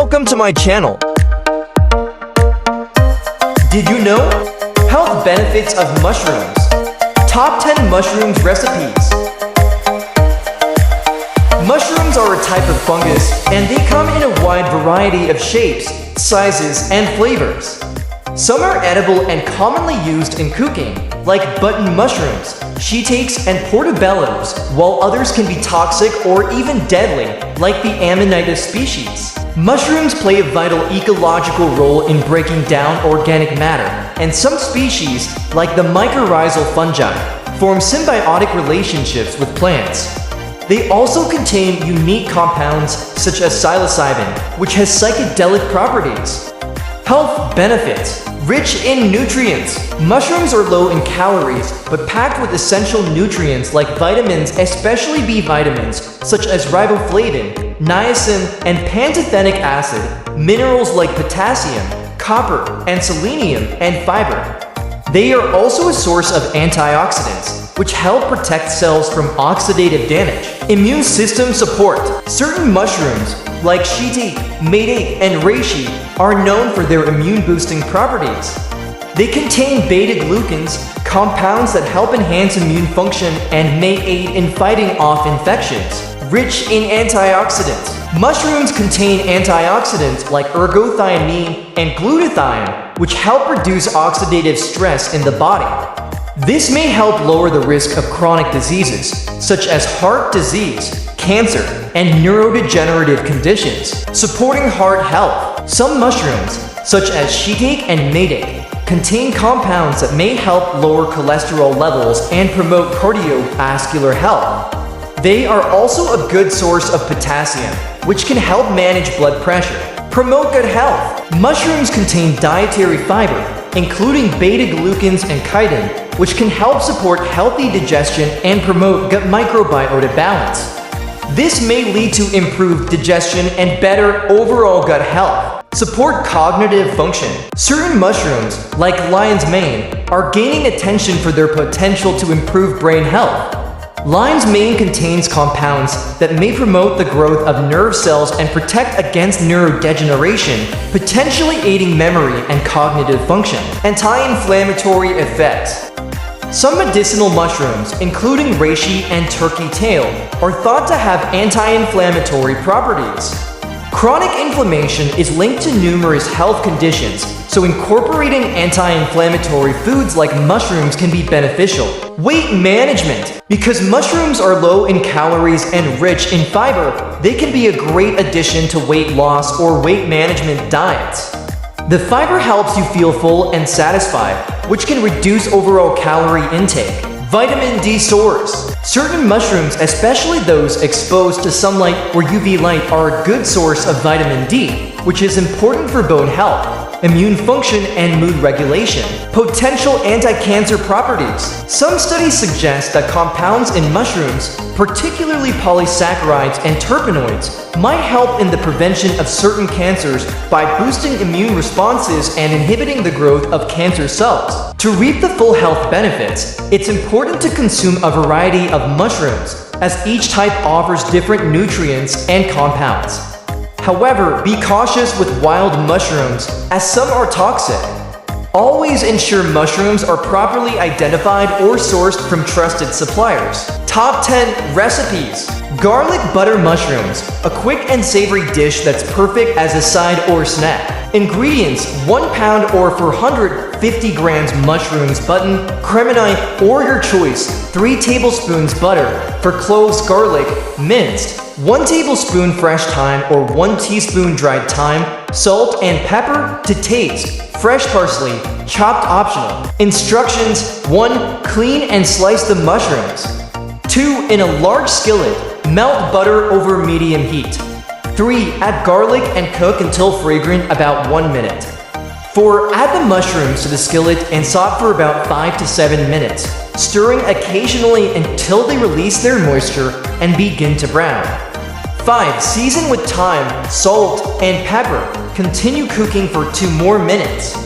Welcome to my channel. Did you know? Health benefits of mushrooms. Top 10 mushrooms recipes. Mushrooms are a type of fungus, and they come in a wide variety of shapes, sizes, and flavors. Some are edible and commonly used in cooking, like button mushrooms, shiitakes, and portobellos, while others can be toxic or even deadly, like the Amanita species. Mushrooms play a vital ecological role in breaking down organic matter, and some species, like the mycorrhizal fungi, form symbiotic relationships with plants. They also contain unique compounds such as psilocybin, which has psychedelic properties. Health benefits. Rich in nutrients. Mushrooms are low in calories, but packed with essential nutrients like vitamins, especially B vitamins, such as riboflavin, niacin, and pantothenic acid, minerals like potassium, copper, and selenium, and fiber. They are also a source of antioxidants, which help protect cells from oxidative damage. Immune system support. Certain mushrooms, like shiitake, maitake, and reishi, are known for their immune-boosting properties. They contain beta-glucans, compounds that help enhance immune function and may aid in fighting off infections. Rich in antioxidants. Mushrooms contain antioxidants like ergothioneine and glutathione, which help reduce oxidative stress in the body. This may help lower the risk of chronic diseases, such as heart disease, cancer, and neurodegenerative conditions. Supporting heart health. Some mushrooms, such as shiitake and maitake, contain compounds that may help lower cholesterol levels and promote cardiovascular health. They are also a good source of potassium, which can help manage blood pressure. Promote good health. Mushrooms contain dietary fiber, including beta-glucans and chitin, which can help support healthy digestion and promote gut microbiota balance. This may lead to improved digestion and better overall gut health. Support cognitive function. Certain mushrooms, like lion's mane, are gaining attention for their potential to improve brain health. Lion's mane contains compounds that may promote the growth of nerve cells and protect against neurodegeneration, potentially aiding memory and cognitive function. Anti-inflammatory effects. Some medicinal mushrooms, including reishi and turkey tail, are thought to have anti-inflammatory properties. Chronic inflammation is linked to numerous health conditions, so incorporating anti-inflammatory foods like mushrooms can be beneficial. Weight management. Because mushrooms are low in calories and rich in fiber, they can be a great addition to weight loss or weight management diets. The fiber helps you feel full and satisfied, which can reduce overall calorie intake. Vitamin D source. Certain mushrooms, especially those exposed to sunlight or UV light, are a good source of vitamin D, which is important for bone health, immune function, and mood regulation. Potential anti-cancer properties. Some studies suggest that compounds in mushrooms, particularly polysaccharides and terpenoids, might help in the prevention of certain cancers by boosting immune responses and inhibiting the growth of cancer cells. To reap the full health benefits, it's important to consume a variety of mushrooms, as each type offers different nutrients and compounds. However, be cautious with wild mushrooms, as some are toxic. Always ensure mushrooms are properly identified or sourced from trusted suppliers. Top 10 recipes. Garlic butter mushrooms, a quick and savory dish that's perfect as a side or snack. Ingredients: 1 pound or 450 grams mushrooms, button, cremini, or your choice. 3 tablespoons butter. For cloves, garlic, minced. 1 tablespoon fresh thyme or 1 teaspoon dried thyme. Salt and pepper to taste. Fresh parsley, chopped optional. Instructions: 1. Clean and slice the mushrooms. 2. In a large skillet, melt butter over medium heat. 3. Add garlic and cook until fragrant, about 1 minute. 4. Add the mushrooms to the skillet and saute for about 5 to 7 minutes, stirring occasionally until they release their moisture and begin to brown. 5. Season with thyme, salt, and pepper. Continue cooking for 2 more minutes.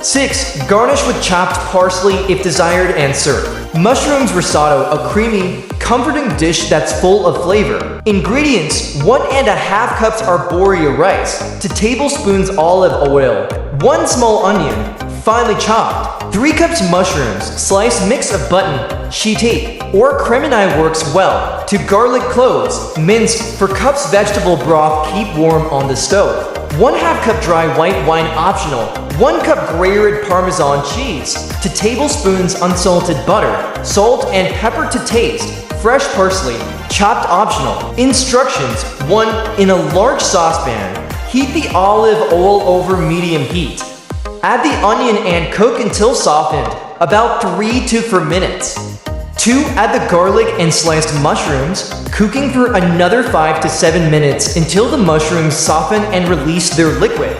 6. Garnish with chopped parsley if desired and serve. Mushrooms risotto, a creamy, comforting dish that's full of flavor. Ingredients: 1.5 cups arborio rice, 2 tablespoons olive oil, 1 small onion, finely chopped, 3 cups mushrooms, sliced mix of button, shiitake, or cremini works well, 2 garlic cloves, minced. For cups vegetable broth, keep warm on the stove. 1/2 cup dry white wine optional, 1 cup grated Parmesan cheese, 2 tablespoons unsalted butter, salt and pepper to taste, fresh parsley, chopped optional. Instructions: 1. In a large saucepan, heat the olive oil over medium heat. Add the onion and cook until softened, about 3 to 4 minutes. 2. Add the garlic and sliced mushrooms, cooking for another 5 to 7 minutes until the mushrooms soften and release their liquid.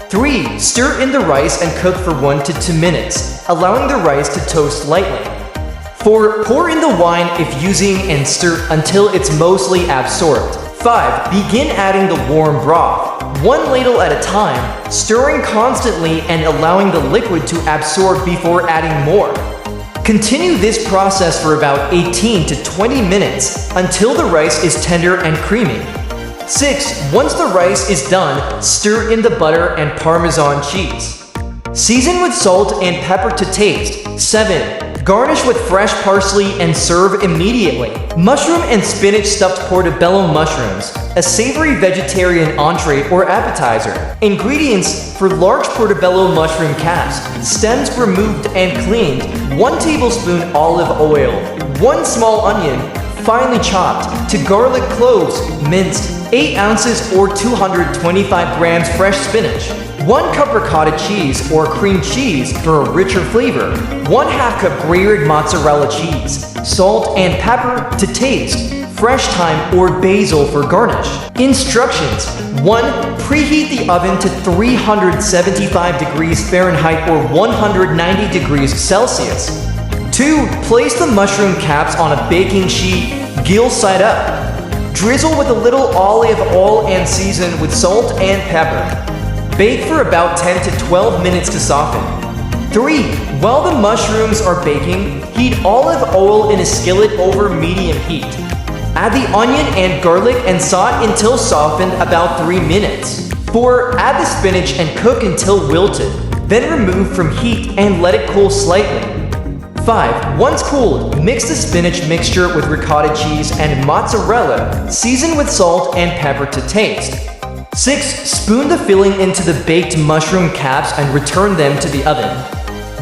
3. Stir in the rice and cook for 1 to 2 minutes, allowing the rice to toast lightly. 4. Pour in the wine if using and stir until it's mostly absorbed. 5. Begin adding the warm broth, 1 ladle at a time, stirring constantly and allowing the liquid to absorb before adding more. Continue this process for about 18 to 20 minutes until the rice is tender and creamy. 6. Once the rice is done, stir in the butter and Parmesan cheese. Season with salt and pepper to taste. 7. Garnish with fresh parsley and serve immediately. Mushroom and spinach stuffed portobello mushrooms, a savory vegetarian entree or appetizer. Ingredients: for large portobello mushroom caps, stems removed and cleaned, 1 tablespoon olive oil, 1 small onion, finely chopped, 2 garlic cloves, minced, 8 ounces or 225 grams fresh spinach, 1 cup ricotta cheese or cream cheese for a richer flavor, 1/2 cup grated mozzarella cheese, salt and pepper to taste, fresh thyme or basil for garnish. Instructions: 1. Preheat the oven to 375 degrees Fahrenheit or 190 degrees Celsius. 2. Place the mushroom caps on a baking sheet, gill side up. Drizzle with a little olive oil and season with salt and pepper. Bake for about 10 to 12 minutes to soften. 3. While the mushrooms are baking, heat olive oil in a skillet over medium heat. Add the onion and garlic and saute until softened about 3 minutes. 4. Add the spinach and cook until wilted. Then remove from heat and let it cool slightly. 5. Once cooled, mix the spinach mixture with ricotta cheese and mozzarella. Season with salt and pepper to taste. 6. Spoon the filling into the baked mushroom caps and return them to the oven.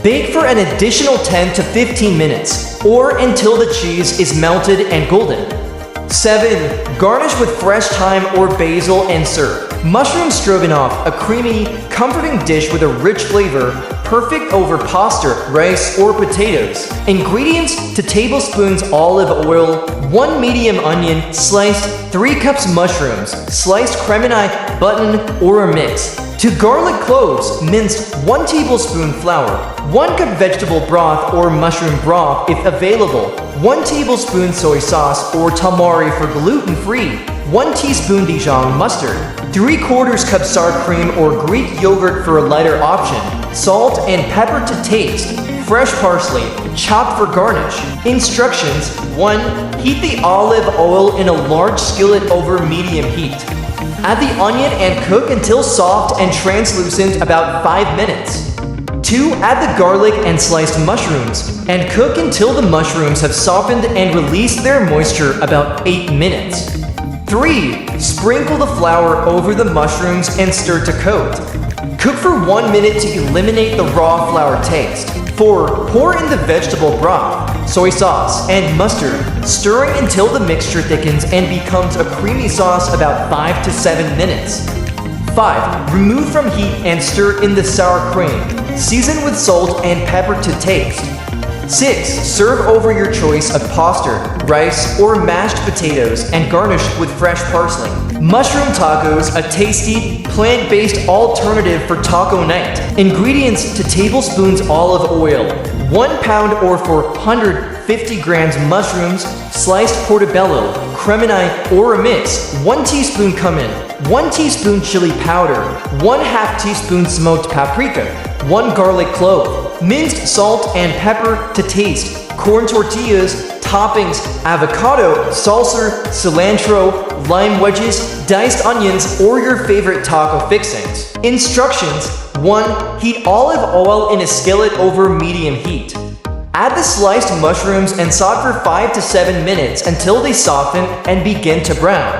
Bake for an additional 10 to 15 minutes, or until the cheese is melted and golden. 7. Garnish with fresh thyme or basil and serve. Mushroom stroganoff, a creamy, comforting dish with a rich flavor, perfect over pasta, rice, or potatoes. Ingredients: 2 tablespoons olive oil, 1 medium onion, sliced, 3 cups mushrooms, sliced cremini, button, or a mix. 2 garlic cloves, minced, 1 tablespoon flour, 1 cup vegetable broth or mushroom broth if available, 1 tablespoon soy sauce or tamari for gluten-free, 1 teaspoon Dijon mustard, 3/4 cup sour cream or Greek yogurt for a lighter option, salt and pepper to taste, fresh parsley, chopped for garnish. Instructions: 1. Heat the olive oil in a large skillet over medium heat. Add the onion and cook until soft and translucent about 5 minutes. 2. Add the garlic and sliced mushrooms and cook until the mushrooms have softened and released their moisture about 8 minutes. 3. Sprinkle the flour over the mushrooms and stir to coat. Cook for 1 minute to eliminate the raw flour taste. 4. Pour in the vegetable broth, soy sauce, and mustard, stirring until the mixture thickens and becomes a creamy sauce about 5 to 7 minutes. 5. Remove from heat and stir in the sour cream. Season with salt and pepper to taste. 6. Serve over your choice of pasta, rice, or mashed potatoes and garnish with fresh parsley. Mushroom tacos, a tasty, plant-based alternative for taco night. Ingredients: 2 tablespoons olive oil, 1 pound or 400 150 grams mushrooms, sliced portobello, cremini or a mix, 1 teaspoon cumin, 1 teaspoon chili powder, 1/2 teaspoon smoked paprika, 1 garlic clove, minced salt and pepper to taste, corn tortillas, toppings, avocado, salsa, cilantro, lime wedges, diced onions, or your favorite taco fixings. Instructions: 1. Heat olive oil in a skillet over medium heat. Add the sliced mushrooms and saute for 5 to 7 minutes until they soften and begin to brown.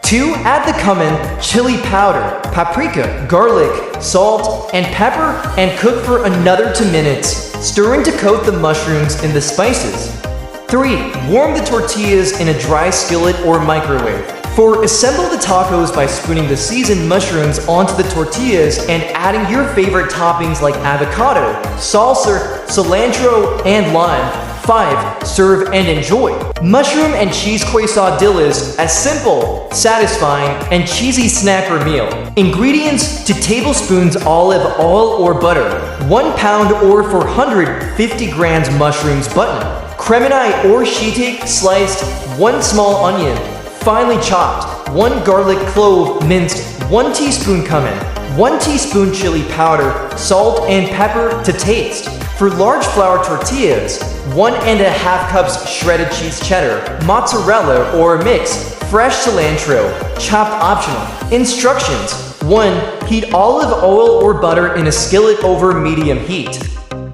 2. Add the cumin, chili powder, paprika, garlic, salt, and pepper and cook for another 2 minutes, stirring to coat the mushrooms in the spices. 3. Warm the tortillas in a dry skillet or microwave. 4. Assemble the tacos by spooning the seasoned mushrooms onto the tortillas and adding your favorite toppings like avocado, salsa, cilantro, and lime. 5. Serve and enjoy. Mushroom and cheese quesadillas, a simple, satisfying, and cheesy snack or meal. Ingredients: 2 tablespoons olive oil or butter, 1 pound or 450 grams mushrooms button, cremini or shiitake sliced, 1 small onion, finely chopped, 1 garlic clove minced, 1 teaspoon cumin, 1 teaspoon chili powder, salt and pepper to taste. For large flour tortillas, 1½ cups shredded cheese cheddar, mozzarella or mix, fresh cilantro, chopped optional. Instructions: 1. Heat olive oil or butter in a skillet over medium heat.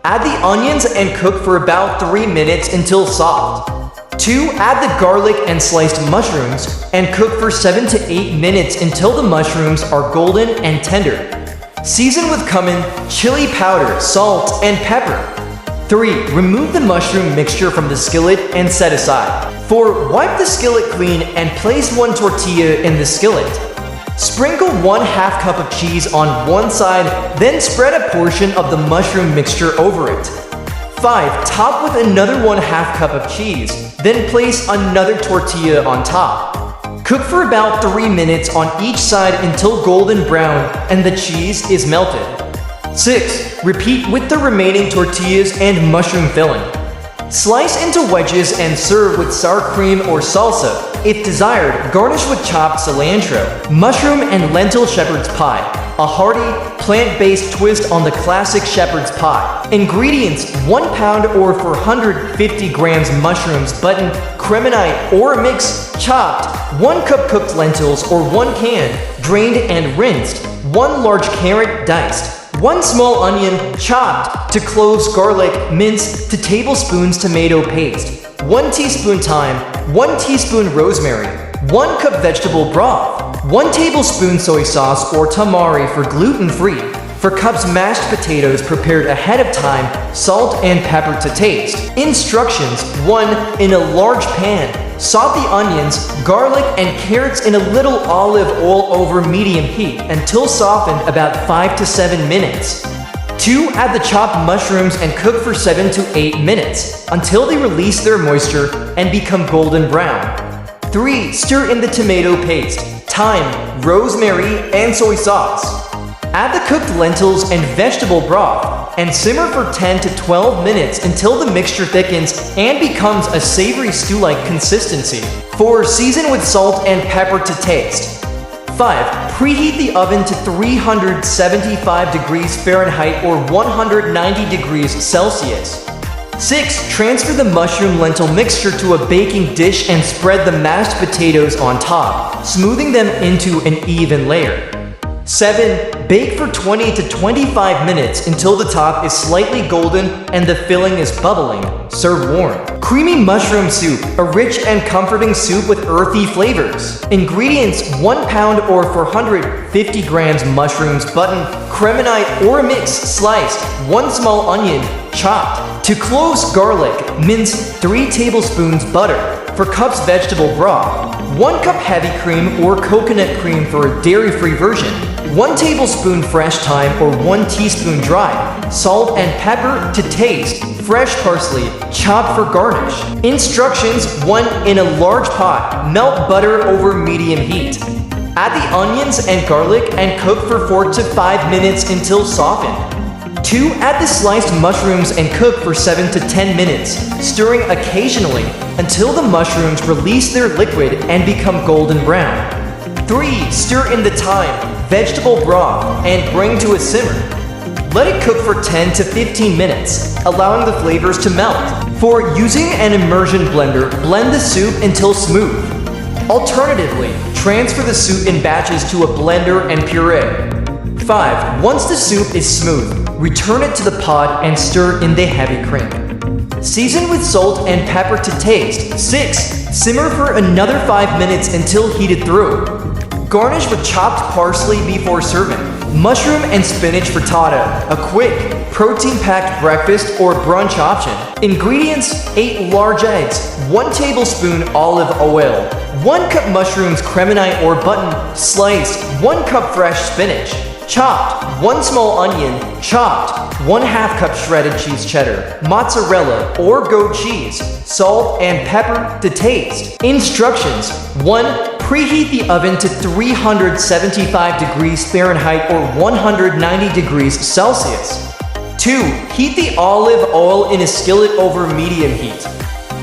Add the onions and cook for about 3 minutes until soft. 2. Add the garlic and sliced mushrooms and cook for 7 to 8 minutes until the mushrooms are golden and tender. Season with cumin, chili powder, salt, and pepper. 3. Remove the mushroom mixture from the skillet and set aside. 4. Wipe the skillet clean and place 1 tortilla in the skillet. Sprinkle 1/2 cup of cheese on one side, then spread a portion of the mushroom mixture over it. 5. Top with another 1/2 cup of cheese, then place another tortilla on top. Cook for about 3 minutes on each side until golden brown and the cheese is melted. 6. Repeat with the remaining tortillas and mushroom filling. Slice into wedges and serve with sour cream or salsa. If desired, garnish with chopped cilantro. Mushroom and lentil shepherd's pie, a hearty, plant-based twist on the classic shepherd's pie. Ingredients: 1 pound or 450 grams mushrooms button, cremini or a mix, chopped, 1 cup cooked lentils or 1 can, drained and rinsed, 1 large carrot diced, 1 small onion chopped, to cloves garlic minced, to tablespoons tomato paste, 1 teaspoon thyme, 1 teaspoon rosemary, 1 cup vegetable broth, 1 tablespoon soy sauce or tamari for gluten-free. For cups mashed potatoes prepared ahead of time, salt and pepper to taste. Instructions: 1. In a large pan, saute the onions, garlic, and carrots in a little olive oil over medium heat until softened about 5 to 7 minutes. 2. Add the chopped mushrooms and cook for 7 to 8 minutes until they release their moisture and become golden brown. 3. Stir in the tomato paste, thyme, rosemary, and soy sauce. Add the cooked lentils and vegetable broth and simmer for 10 to 12 minutes until the mixture thickens and becomes a savory stew-like consistency. 4. Season with salt and pepper to taste. 5. Preheat the oven to 375 degrees Fahrenheit or 190 degrees Celsius. 6. Transfer the mushroom lentil mixture to a baking dish and spread the mashed potatoes on top, smoothing them into an even layer. 7. Bake for 20 to 25 minutes until the top is slightly golden and the filling is bubbling. Serve warm. Creamy mushroom soup, a rich and comforting soup with earthy flavors. Ingredients: 1 pound or 450 grams mushrooms button, cremini or a mix sliced, 1 small onion chopped, 2 cloves garlic minced, 3 tablespoons butter. For cups vegetable broth, 1 cup heavy cream or coconut cream for a dairy-free version, 1 tablespoon fresh thyme or 1 teaspoon dry, salt and pepper to taste, fresh parsley, chopped for garnish. Instructions: 1. In a large pot, melt butter over medium heat. Add the onions and garlic and cook for 4 to 5 minutes until softened. 2. Add the sliced mushrooms and cook for 7 to 10 minutes, stirring occasionally until the mushrooms release their liquid and become golden brown. 3. Stir in the thyme, vegetable broth, and bring to a simmer. Let it cook for 10 to 15 minutes, allowing the flavors to melt. 4. Using an immersion blender, blend the soup until smooth. Alternatively, transfer the soup in batches to a blender and puree. 5. Once the soup is smooth, return it to the pot and stir in the heavy cream. Season with salt and pepper to taste. 6. Simmer for another 5 minutes until heated through. Garnish with chopped parsley before serving. Mushroom and spinach frittata, a quick, protein-packed breakfast or brunch option. Ingredients: 8 large eggs, 1 tablespoon olive oil, 1 cup mushrooms cremini or button, sliced, 1 cup fresh spinach, chopped, 1 small onion, chopped, 1/2 cup shredded cheese cheddar, mozzarella or goat cheese, salt and pepper to taste. Instructions: 1. Preheat the oven to 375 degrees Fahrenheit or 190 degrees Celsius. 2. Heat the olive oil in a skillet over medium heat.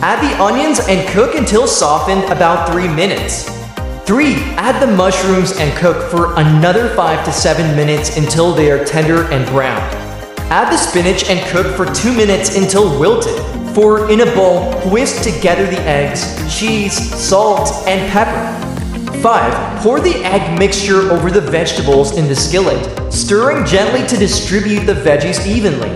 Add the onions and cook until softened about 3 minutes. 3. Add the mushrooms and cook for another 5 to 7 minutes until they are tender and brown. Add the spinach and cook for 2 minutes until wilted. 4. In a bowl, whisk together the eggs, cheese, salt, and pepper. 5. Pour the egg mixture over the vegetables in the skillet, stirring gently to distribute the veggies evenly.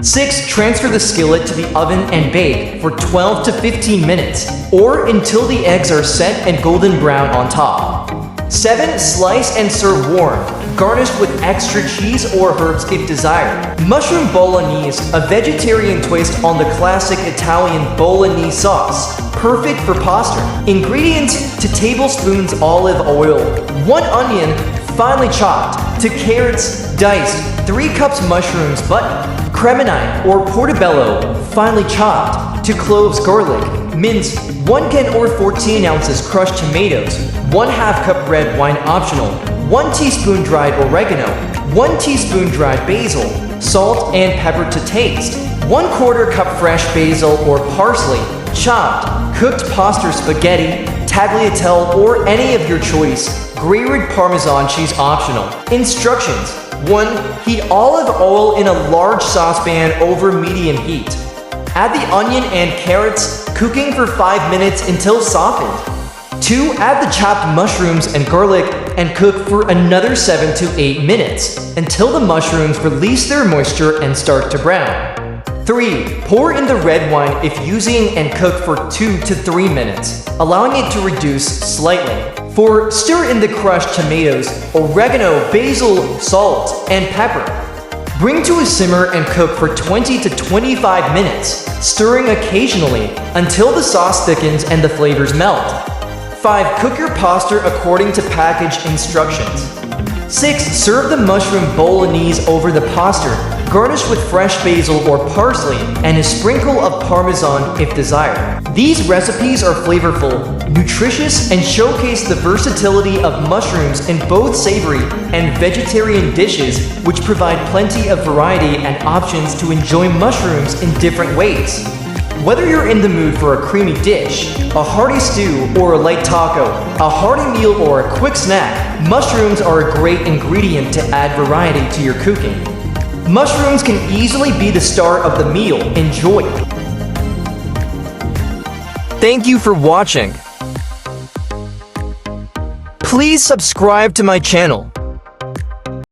6. Transfer the skillet to the oven and bake for 12 to 15 minutes, or until the eggs are set and golden brown on top. 7. Slice and serve warm, garnished with extra cheese or herbs if desired. Mushroom bolognese, a vegetarian twist on the classic Italian bolognese sauce. Perfect for pasta. Ingredients: 2 tablespoons olive oil, 1 onion, finely chopped, 2 carrots, diced, 3 cups mushrooms, button, cremini or portobello, finely chopped, 2 cloves garlic, minced, 1 can or 14 ounces crushed tomatoes, 1/2 cup red wine optional, 1 teaspoon dried oregano, 1 teaspoon dried basil, salt and pepper to taste, 1/4 cup fresh basil or parsley, chopped, cooked pasta spaghetti, tagliatelle or any of your choice, grated Parmesan cheese optional. Instructions: 1. Heat olive oil in a large saucepan over medium heat. Add the onion and carrots, cooking for 5 minutes until softened. 2. Add the chopped mushrooms and garlic and cook for another 7 to 8 minutes until the mushrooms release their moisture and start to brown. 3. Pour in the red wine if using and cook for 2 to 3 minutes, allowing it to reduce slightly. 4. Stir in the crushed tomatoes, oregano, basil, salt, and pepper. Bring to a simmer and cook for 20 to 25 minutes, stirring occasionally until the sauce thickens and the flavors melt. 5. Cook your pasta according to package instructions. 6. Serve the mushroom bolognese over the pasta, garnish with fresh basil or parsley and a sprinkle of Parmesan if desired. These recipes are flavorful, nutritious, and showcase the versatility of mushrooms in both savory and vegetarian dishes, which provide plenty of variety and options to enjoy mushrooms in different ways. Whether you're in the mood for a creamy dish, a hearty stew, or a light taco, a hearty meal, or a quick snack, mushrooms are a great ingredient to add variety to your cooking. Mushrooms can easily be the star of the meal. Enjoy! Thank you for watching. Please subscribe to my channel.